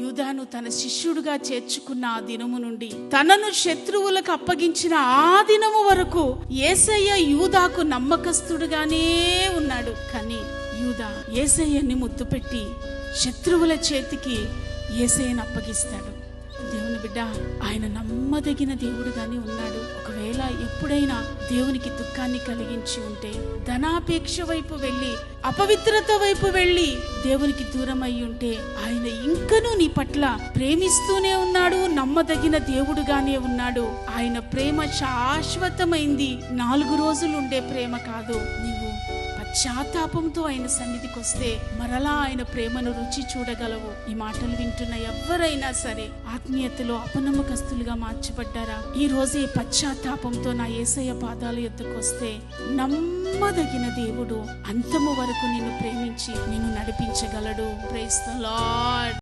యూదాను తన శిష్యుడిగా చేర్చుకున్న ఆ దినము నుండి తనను శత్రువులకు అప్పగించిన ఆ దినము వరకు యేసయ్య యూదాకు నమ్మకస్తుడుగానే ఉన్నాడు. కానీ యూదా యేసయ్యని ముద్దు పెట్టి శత్రువుల చేతికి యేసయ్యను అప్పగిస్తాడు. దేవుని బిడ్డ, ఆయన నమ్మదగిన దేవుడుగానే ఉన్నాడు. ఒకవేళ ఎప్పుడైనా దేవునికి దుఃఖాన్ని కలిగించి ఉంటే, ధనాపేక్ష వైపు వెళ్ళి, అపవిత్రత వైపు వెళ్ళి దేవునికి దూరం అయి ఉంటే, ఆయన ఇంకనూ నీ పట్ల ప్రేమిస్తూనే ఉన్నాడు, నమ్మదగిన దేవుడుగానే ఉన్నాడు. ఆయన ప్రేమ శాశ్వతమైంది, 4 రోజులు ఉండే ప్రేమ కాదు. నీవు పశ్చాత్తాపంతో ఆయన సన్నిధికి వస్తే మరలా ఆయన ప్రేమను రుచి చూడగలవు. ఈ మాటలు వింటున్న ఎవరైనా సరే ఆత్మీయతలో అపనమ్మకస్తులుగా మార్చబడ్డారా? ఈ రోజే పశ్చాత్తాపంతో నా యేసయ్య పాదాల యొద్దకు వస్తే నమ్మదగిన దేవుడు అంతము వరకు నిన్ను ప్రేమించి నిన్ను నడిపించగలడు. Praise the lord.